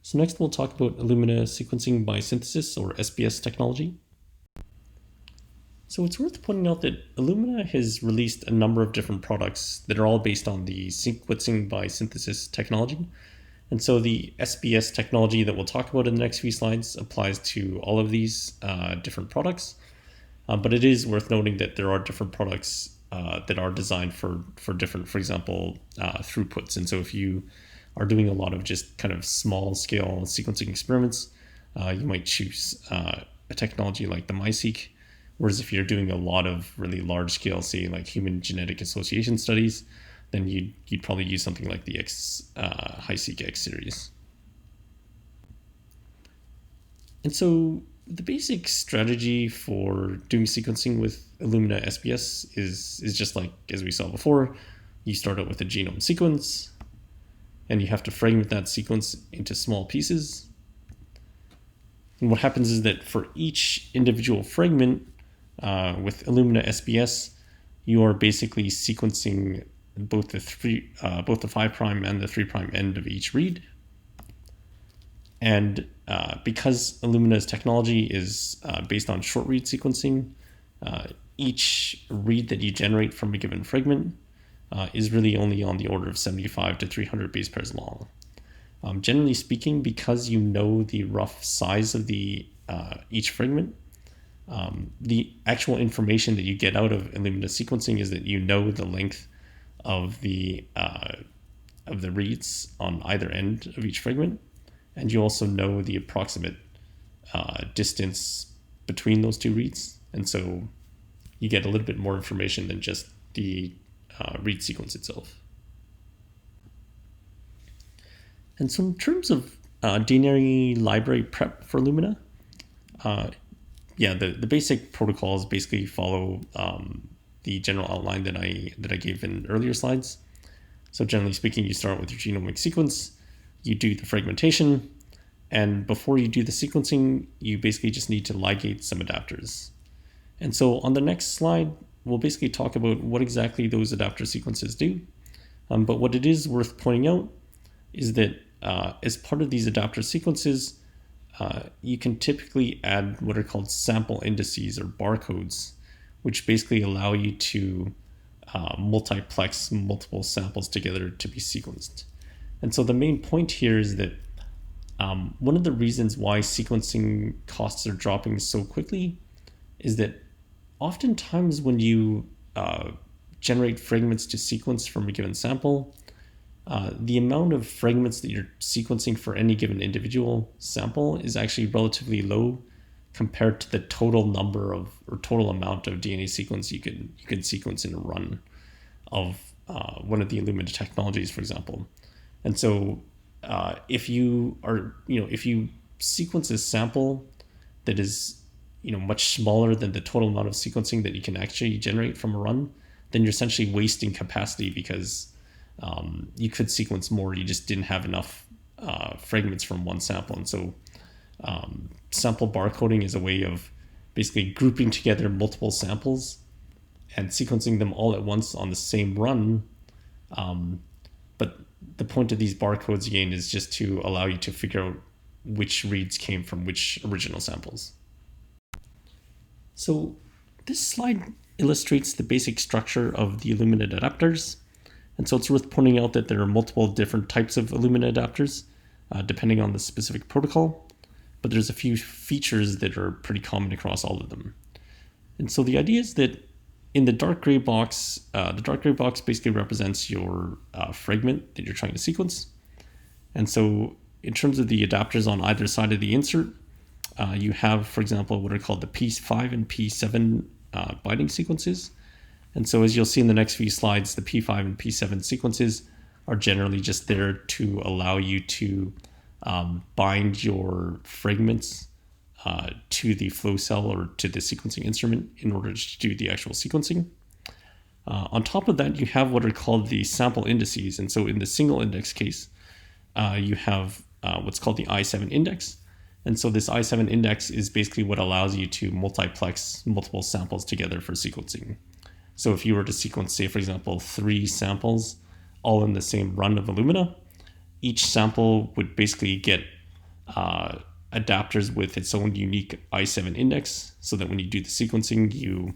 So next we'll talk about Illumina sequencing by synthesis, or SBS technology. So it's worth pointing out that Illumina has released a number of different products that are all based on the sequencing by synthesis technology. And so the SBS technology that we'll talk about in the next few slides applies to all of these different products. But it is worth noting that there are different products that are designed for different, for example, throughputs. And so if you are doing a lot of just kind of small scale sequencing experiments, you might choose a technology like the MiSeq. Whereas if you're doing a lot of really large scale, say like human genetic association studies, then you'd probably use something like the HiSeq X series. And so the basic strategy for doing sequencing with Illumina SBS is just like as we saw before. You start out with a genome sequence, and you have to fragment that sequence into small pieces. And what happens is that for each individual fragment with Illumina SBS, you are basically sequencing both the 5' and the 3' end of each read. And because Illumina's technology is based on short read sequencing, each read that you generate from a given fragment is really only on the order of 75 to 300 base pairs long. Generally speaking, because you know the rough size of the each fragment, the actual information that you get out of Illumina sequencing is that you know the length of the reads on either end of each fragment, and you also know the approximate distance between those two reads, and so you get a little bit more information than just the read sequence itself. And so in terms of DNA library prep for Illumina, the basic protocols basically follow the general outline that I gave in earlier slides. So generally speaking, you start with your genomic sequence, you do the fragmentation, and before you do the sequencing, you basically just need to ligate some adapters. And so on the next slide, we'll basically talk about what exactly those adapter sequences do. But what it is worth pointing out is that as part of these adapter sequences, you can typically add what are called sample indices or barcodes, which basically allow you to multiplex multiple samples together to be sequenced. And so the main point here is that one of the reasons why sequencing costs are dropping so quickly is that oftentimes when you generate fragments to sequence from a given sample, the amount of fragments that you're sequencing for any given individual sample is actually relatively low compared to the total number of or total amount of DNA sequence you can sequence in a run of one of the Illumina technologies, for example. And so if you sequence a sample that is much smaller than the total amount of sequencing that you can actually generate from a run, then you're essentially wasting capacity because you could sequence more. You just didn't have enough fragments from one sample. And so sample barcoding is a way of basically grouping together multiple samples and sequencing them all at once on the same run. But the point of these barcodes, again, is just to allow you to figure out which reads came from which original samples. So this slide illustrates the basic structure of the Illumina adapters. And so it's worth pointing out that there are multiple different types of Illumina adapters, depending on the specific protocol, but there's a few features that are pretty common across all of them. And so the idea is that in the dark gray box basically represents your fragment that you're trying to sequence. And so in terms of the adapters on either side of the insert, you have, for example, what are called the P5 and P7 binding sequences. And so as you'll see in the next few slides, the P5 and P7 sequences are generally just there to allow you to bind your fragments to the flow cell or to the sequencing instrument in order to do the actual sequencing. On top of that, you have what are called the sample indices. And so in the single index case, you have what's called the I7 index. And so this I7 index is basically what allows you to multiplex multiple samples together for sequencing. So if you were to sequence, say, for example, 3 samples all in the same run of Illumina, each sample would basically get adapters with its own unique I7 index, so that when you do the sequencing, you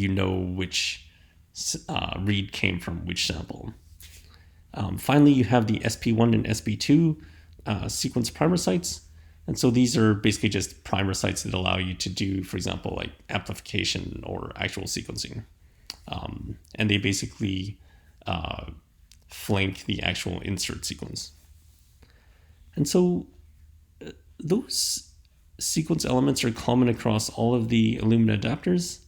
know which read came from which sample. Finally, you have the SP1 and SP2 sequence primer sites. And so these are basically just primer sites that allow you to do, for example, like amplification or actual sequencing. And they basically flank the actual insert sequence. And so those sequence elements are common across all of the Illumina adapters.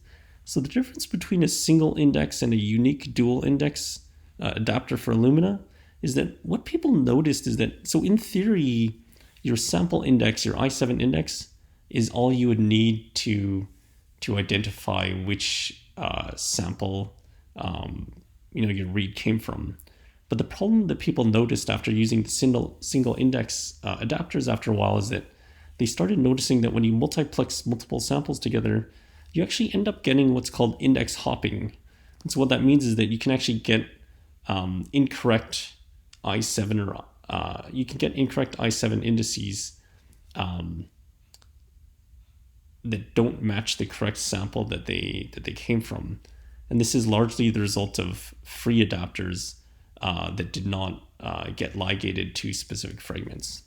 So the difference between a single index and a unique dual index adapter for Illumina is that what people noticed is that, so in theory, your sample index, your I7 index, is all you would need to identify which sample your read came from. But the problem that people noticed after using the single index adapters after a while is that they started noticing that when you multiplex multiple samples together, you actually end up getting what's called index hopping. And so what that means is that you can actually get incorrect I7 or you can get incorrect I7 indices that don't match the correct sample that they came from. And this is largely the result of free adapters that did not get ligated to specific fragments.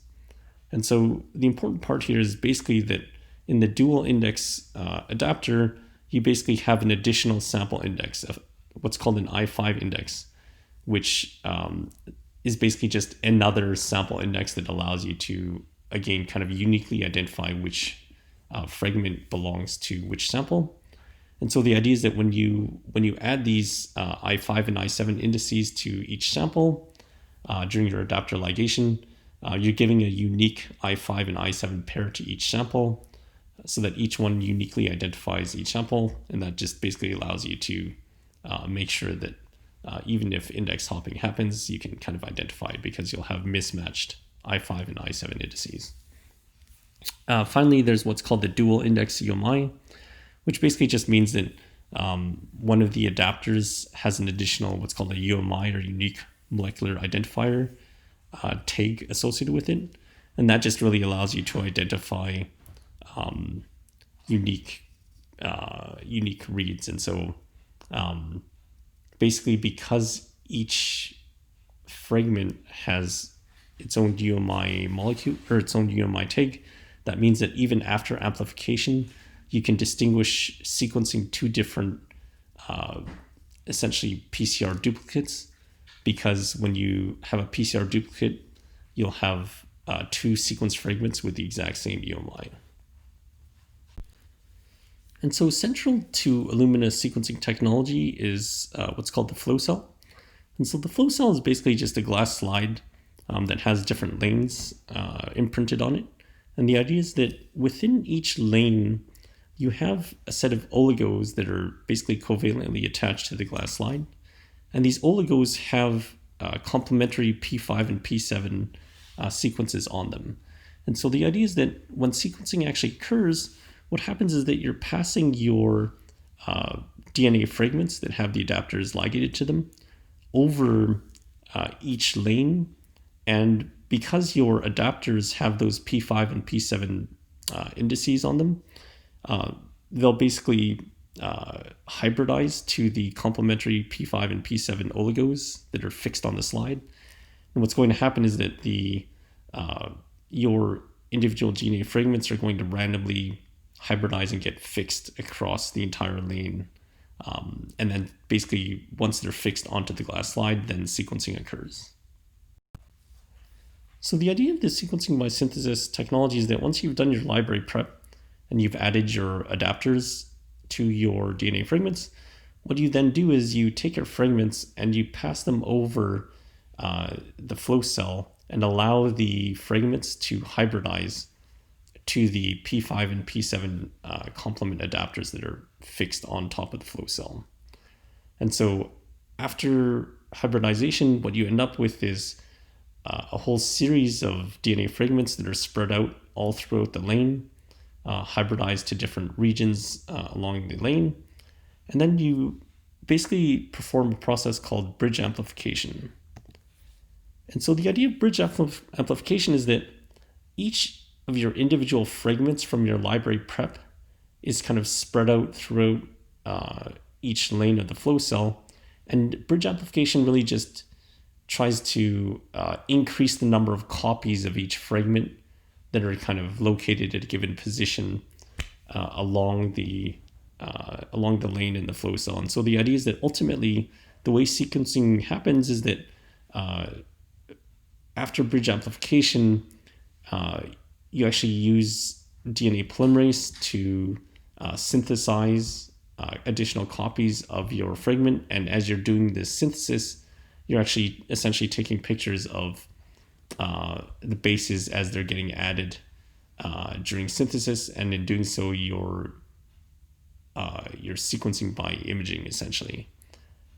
And so the important part here is basically that in the dual index adapter, you basically have an additional sample index of what's called an I5 index, which is basically just another sample index that allows you to, again, kind of uniquely identify which fragment belongs to which sample. And so the idea is that when you add these I5 and I7 indices to each sample during your adapter ligation, you're giving a unique I5 and I7 pair to each sample so that each one uniquely identifies each sample. And that just basically allows you to make sure that even if index hopping happens, you can kind of identify it because you'll have mismatched I5 and I7 indices. Finally, there's what's called the dual index UMI, which basically just means that one of the adapters has an additional what's called a UMI or unique molecular identifier tag associated with it. And that just really allows you to identify unique reads. And so basically, because each fragment has its own UMI molecule or its own UMI tag, that means that even after amplification, you can distinguish sequencing two different essentially PCR duplicates, because when you have a PCR duplicate, you'll have two sequence fragments with the exact same UMI. And so central to Illumina sequencing technology is what's called the flow cell. And so the flow cell is basically just a glass slide that has different lanes imprinted on it. And the idea is that within each lane, you have a set of oligos that are basically covalently attached to the glass slide. And these oligos have complementary P5 and P7 sequences on them. And so the idea is that when sequencing actually occurs, what happens is that you're passing your DNA fragments that have the adapters ligated to them over each lane. And because your adapters have those P5 and P7 indices on them, they'll basically hybridize to the complementary P5 and P7 oligos that are fixed on the slide. And what's going to happen is that your individual DNA fragments are going to randomly hybridize and get fixed across the entire lane. And then basically, once they're fixed onto the glass slide, then sequencing occurs. So the idea of the sequencing by synthesis technology is that once you've done your library prep and you've added your adapters to your DNA fragments, what you then do is you take your fragments and you pass them over the flow cell and allow the fragments to hybridize to the P5 and P7 complement adapters that are fixed on top of the flow cell. And so after hybridization, what you end up with is a whole series of DNA fragments that are spread out all throughout the lane, hybridized to different regions along the lane. And then you basically perform a process called bridge amplification. And so the idea of bridge amplification is that each of your individual fragments from your library prep is kind of spread out throughout each lane of the flow cell. And bridge amplification really just tries to increase the number of copies of each fragment that are kind of located at a given position along the lane in the flow cell. And so the idea is that ultimately the way sequencing happens is that after bridge amplification, you actually use DNA polymerase to synthesize additional copies of your fragment. And as you're doing this synthesis, you're actually essentially taking pictures of the bases as they're getting added during synthesis. And in doing so, you're sequencing by imaging, essentially.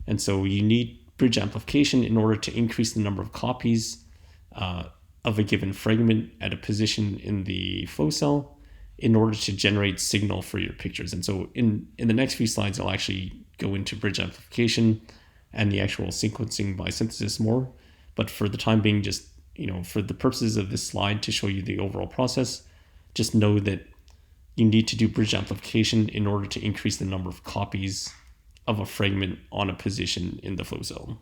And so you need bridge amplification in order to increase the number of copies of a given fragment at a position in the flow cell in order to generate signal for your pictures. And so in the next few slides, I'll actually go into bridge amplification and the actual sequencing by synthesis more. But for the time being, just, for the purposes of this slide to show you the overall process, just know that you need to do bridge amplification in order to increase the number of copies of a fragment on a position in the flow cell.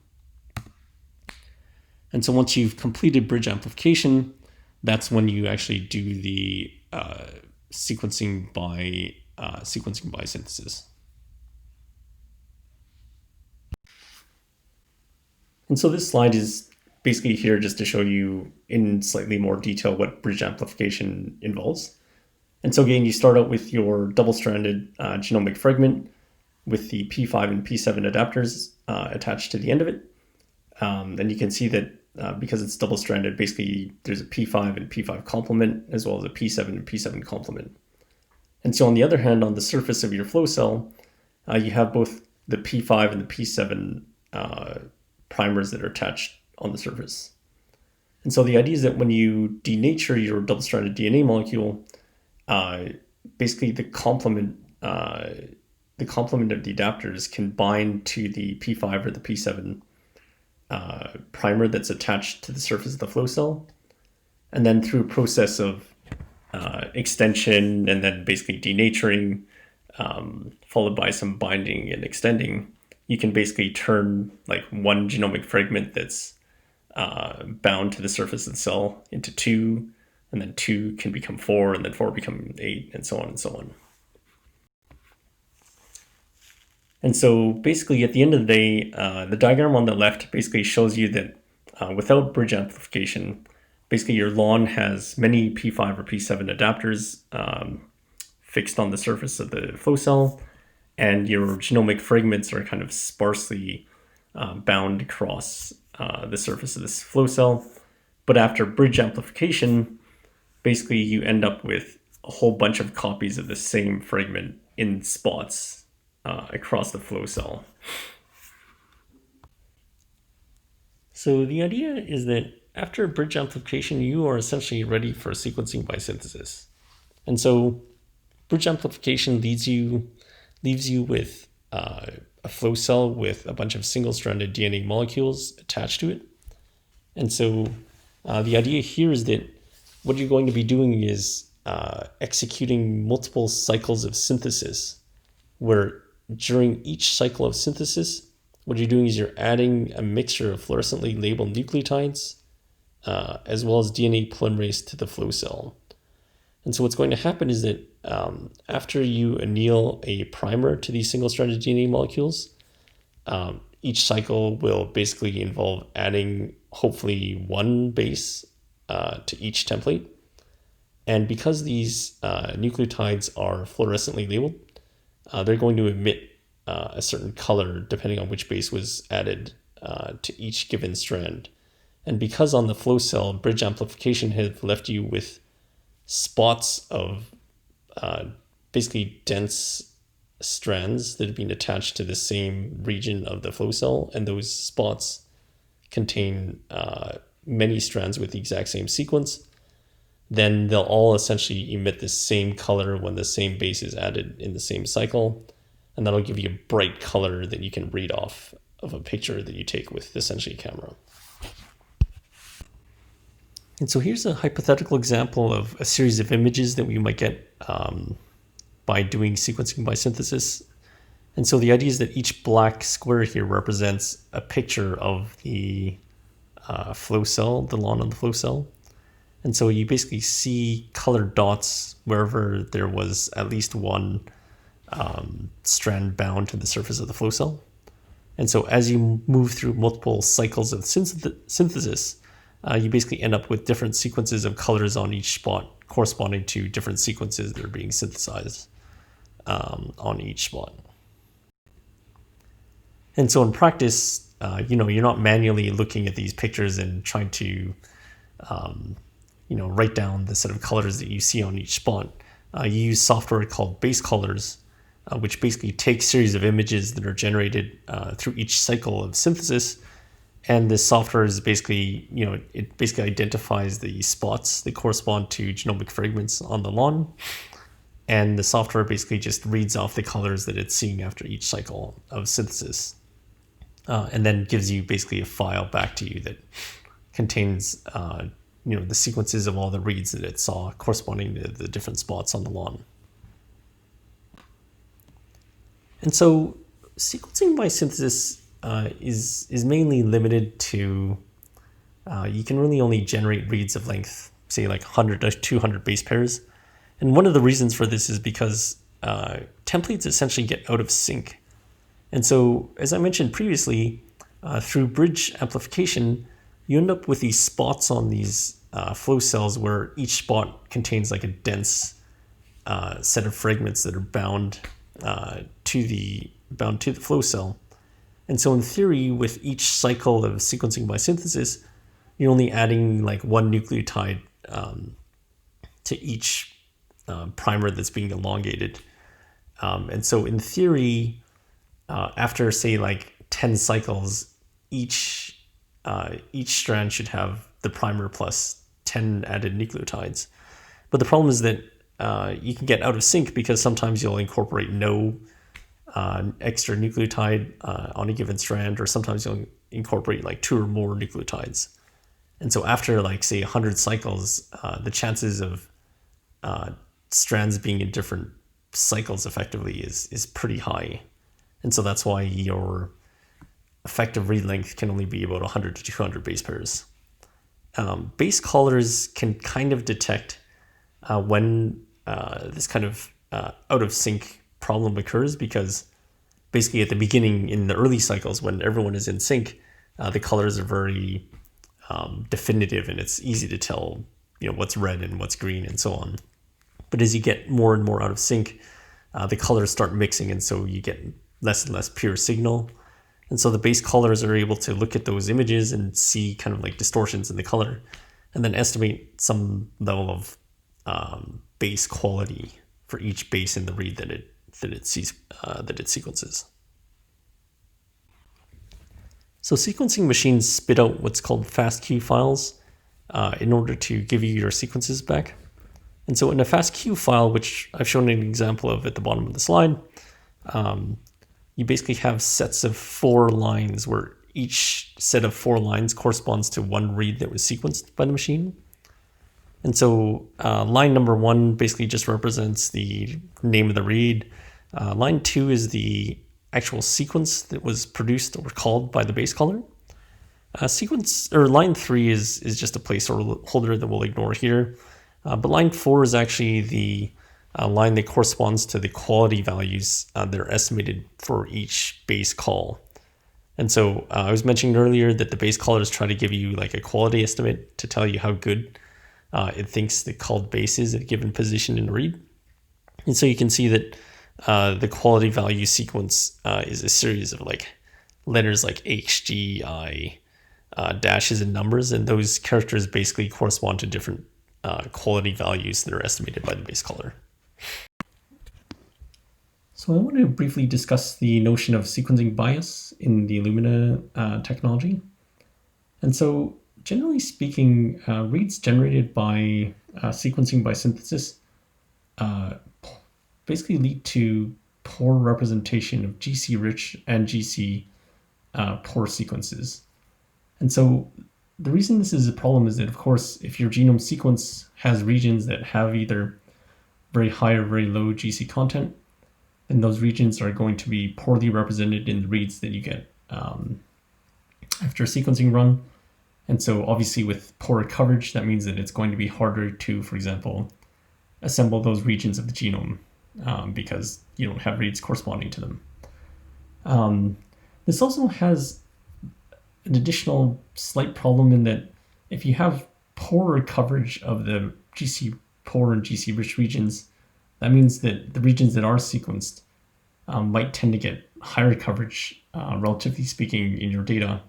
And so once you've completed bridge amplification, that's when you actually do the sequencing by synthesis. And so this slide is basically here just to show you in slightly more detail what bridge amplification involves. And so again, you start out with your double-stranded genomic fragment with the P5 and P7 adapters attached to the end of it. And you can see that because it's double-stranded, basically there's a P5 and P5 complement as well as a P7 and P7 complement. And so on the other hand, on the surface of your flow cell, you have both the P5 and the P7 primers that are attached on the surface. And so the idea is that when you denature your double-stranded DNA molecule, basically the complement of the adapters can bind to the P5 or the P7 primer that's attached to the surface of the flow cell. And then through a process of extension and then basically denaturing, followed by some binding and extending, you can basically turn like one genomic fragment that's bound to the surface of the cell into two, and then two can become four, and then four become eight, and so on and so on. And so basically at the end of the day, the diagram on the left basically shows you that without bridge amplification, basically your lawn has many P5 or P7 adapters fixed on the surface of the flow cell, and your genomic fragments are kind of sparsely bound across the surface of this flow cell. But after bridge amplification, basically you end up with a whole bunch of copies of the same fragment in spots across the flow cell. So the idea is that after bridge amplification, you are essentially ready for sequencing by synthesis. And so bridge amplification leaves you with a flow cell with a bunch of single-stranded DNA molecules attached to it. And so the idea here is that what you're going to be doing is executing multiple cycles of synthesis, where during each cycle of synthesis, what you're doing is you're adding a mixture of fluorescently labeled nucleotides as well as DNA polymerase to the flow cell. And so what's going to happen is that after you anneal a primer to these single-stranded DNA molecules, each cycle will basically involve adding hopefully one base to each template. And because these nucleotides are fluorescently labeled, they're going to emit a certain color depending on which base was added to each given strand. And because on the flow cell, bridge amplification has left you with spots of basically dense strands that have been attached to the same region of the flow cell, and those spots contain many strands with the exact same sequence, then they'll all essentially emit the same color when the same base is added in the same cycle, and that'll give you a bright color that you can read off of a picture that you take with essentially a camera. And so here's a hypothetical example of a series of images that we might get by doing sequencing by synthesis. And so the idea is that each black square here represents a picture of the flow cell, the lawn of the flow cell. And so you basically see colored dots wherever there was at least one strand bound to the surface of the flow cell. And so as you move through multiple cycles of synthesis, you basically end up with different sequences of colors on each spot corresponding to different sequences that are being synthesized on each spot. And so in practice, you're not manually looking at these pictures and trying to, write down the set of colors that you see on each spot. You use software called base colors, which basically takes a series of images that are generated through each cycle of synthesis. And this software is basically, it basically identifies the spots that correspond to genomic fragments on the lawn. And the software basically just reads off the colors that it's seeing after each cycle of synthesis. And then gives you basically a file back to you that contains, the sequences of all the reads that it saw corresponding to the different spots on the lawn. And so sequencing by synthesis is mainly limited to, you can really only generate reads of length, say like 100 to 200 base pairs. And one of the reasons for this is because templates essentially get out of sync. And so, as I mentioned previously, through bridge amplification, you end up with these spots on these flow cells where each spot contains like a dense set of fragments that are bound to the flow cell. And so in theory, with each cycle of sequencing by synthesis, you're only adding like one nucleotide to each primer that's being elongated. And so in theory, after say like 10 cycles, each strand should have the primer plus 10 added nucleotides. But the problem is that you can get out of sync because sometimes you'll incorporate no extra nucleotide on a given strand, or sometimes you'll incorporate like 2 or more nucleotides. And so after like say 100 cycles, the chances of strands being in different cycles effectively is pretty high. And so that's why your effective read length can only be about 100 to 200 base pairs. Base callers can kind of detect when this kind of out of sync problem occurs, because basically at the beginning, in the early cycles when everyone is in sync, the colors are very definitive and it's easy to tell what's red and what's green and so on. But as you get more and more out of sync, the colors start mixing, and so you get less and less pure signal. And so the base callers are able to look at those images and see kind of like distortions in the color, and then estimate some level of base quality for each base in the read that it sequences. So sequencing machines spit out what's called FASTQ files in order to give you your sequences back. And so in a FASTQ file, which I've shown an example of at the bottom of the slide, you basically have sets of 4 lines where each set of 4 lines corresponds to one read that was sequenced by the machine. And so line number 1 basically just represents the name of the read. Line 2 is the actual sequence that was produced or called by the base caller. Line 3 is just a placeholder that we'll ignore here. But line 4 is actually the line that corresponds to the quality values that are estimated for each base call. And so I was mentioning earlier that the base callers try to give you like a quality estimate to tell you how good it thinks the called base is at a given position in the read. And so you can see that the quality value sequence is a series of like letters like H, G, I, dashes and numbers, and those characters basically correspond to different quality values that are estimated by the base caller. So I want to briefly discuss the notion of sequencing bias in the Illumina technology. And so generally speaking, reads generated by sequencing by synthesis basically lead to poor representation of GC-rich and GC poor sequences. And so the reason this is a problem is that, of course, if your genome sequence has regions that have either very high or very low GC content, then those regions are going to be poorly represented in the reads that you get after a sequencing run. And so obviously with poorer coverage, that means that it's going to be harder to, for example, assemble those regions of the genome because you don't have reads corresponding to them. This also has an additional slight problem in that if you have poorer coverage of the GC poor and GC rich regions, that means that the regions that are sequenced might tend to get higher coverage, relatively speaking, in your data,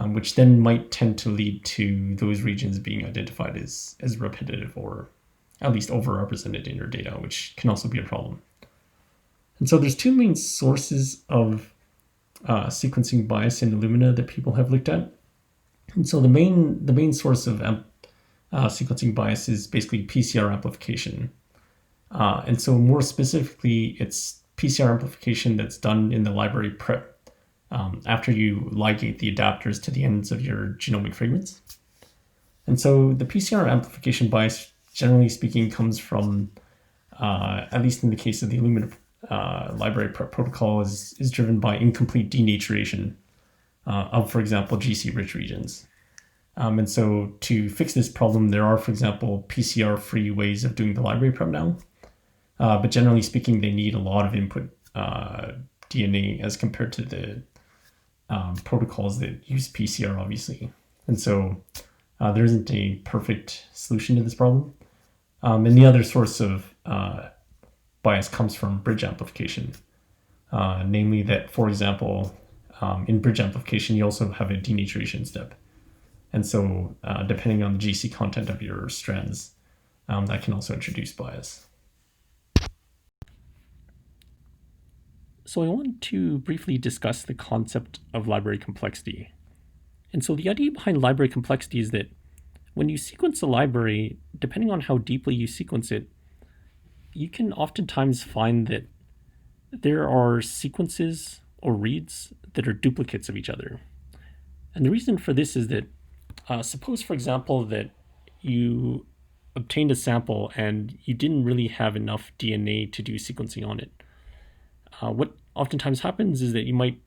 which then might tend to lead to those regions being identified as repetitive or at least overrepresented in your data, which can also be a problem. And so there's two main sources of sequencing bias in Illumina that people have looked at. And so the main source of sequencing bias is basically PCR amplification. And so more specifically, it's PCR amplification that's done in the library prep after you ligate the adapters to the ends of your genomic fragments. And so the PCR amplification bias, generally speaking, comes from, at least in the case of the Illumina library prep protocol, is driven by incomplete denaturation of, for example, GC-rich regions. And so to fix this problem, there are, for example, PCR-free ways of doing the library prep now. But generally speaking, they need a lot of input DNA as compared to the protocols that use PCR, obviously. And so there isn't a perfect solution to this problem. And the other source of bias comes from bridge amplification, namely that, for example, in bridge amplification, you also have a denaturation step. And so depending on the GC content of your strands, that can also introduce bias. So I want to briefly discuss the concept of library complexity. And so the idea behind library complexity is that when you sequence a library, depending on how deeply you sequence it, you can oftentimes find that there are sequences or reads that are duplicates of each other. And the reason for this is that suppose, for example, that you obtained a sample and you didn't really have enough DNA to do sequencing on it. What oftentimes happens is that you might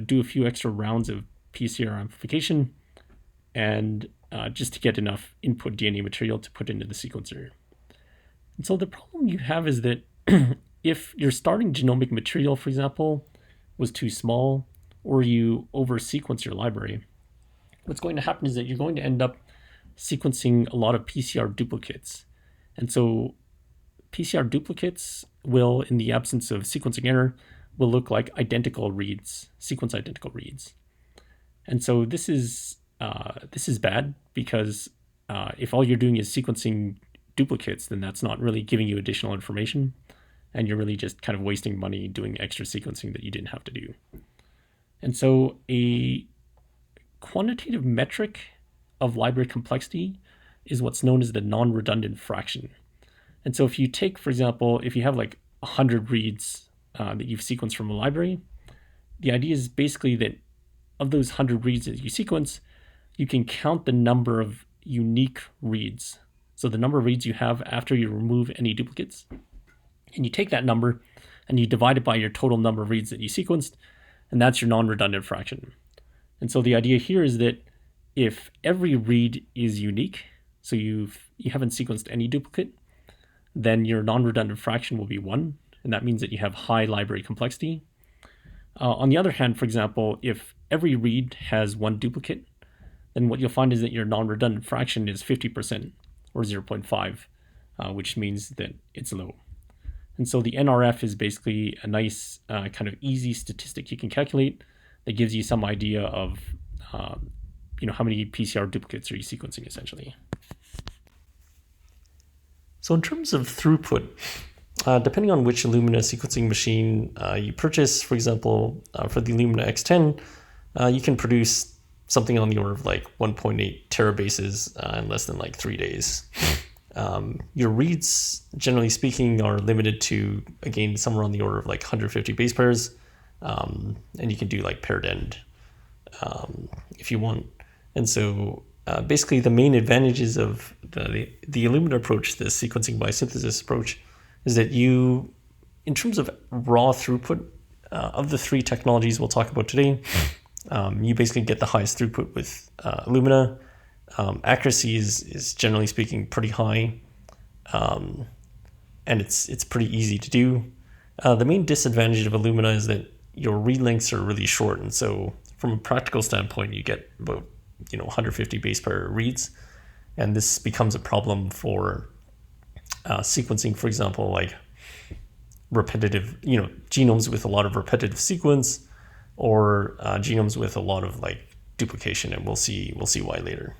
do a few extra rounds of PCR amplification and just to get enough input DNA material to put into the sequencer. And so the problem you have is that if your starting genomic material, for example, was too small, or you over-sequence your library, what's going to happen is that you're going to end up sequencing a lot of PCR duplicates. And so PCR duplicates will, in the absence of sequencing error, will look like identical reads, sequence identical reads. And so this is bad because if all you're doing is sequencing duplicates, then that's not really giving you additional information, and you're really just kind of wasting money doing extra sequencing that you didn't have to do. And so a quantitative metric of library complexity is what's known as the non-redundant fraction. And so if you take, for example, if you have like 100 reads that you've sequenced from a library, the idea is basically that of those 100 reads that you sequence, you can count the number of unique reads. So the number of reads you have after you remove any duplicates, and you take that number and you divide it by your total number of reads that you sequenced, and that's your non-redundant fraction. And so the idea here is that if every read is unique, so you haven't sequenced any duplicate, then your non-redundant fraction will be 1, and that means that you have high library complexity. On the other hand, for example, if every read has 1 duplicate, then what you'll find is that your non-redundant fraction is 50%, or 0.5, which means that it's low. And so the NRF is basically a nice kind of easy statistic you can calculate that gives you some idea of how many PCR duplicates are you sequencing, essentially. So in terms of throughput, depending on which Illumina sequencing machine you purchase, for example, for the Illumina X10, you can produce something on the order of like 1.8 terabases in less than like 3 days. Your reads, generally speaking, are limited to, again, somewhere on the order of like 150 base pairs, and you can do like paired end if you want. And so basically the main advantages of the Illumina approach, the sequencing by synthesis approach, is that you, in terms of raw throughput, of the three technologies we'll talk about today, you basically get the highest throughput with Illumina. Accuracy is generally speaking pretty high, and it's pretty easy to do. The main disadvantage of Illumina is that your read lengths are really short, and so from a practical standpoint, you get about 150 base pair reads, and this becomes a problem for sequencing, for example, like repetitive, genomes with a lot of repetitive sequence, or genomes with a lot of like duplication, and we'll see why later.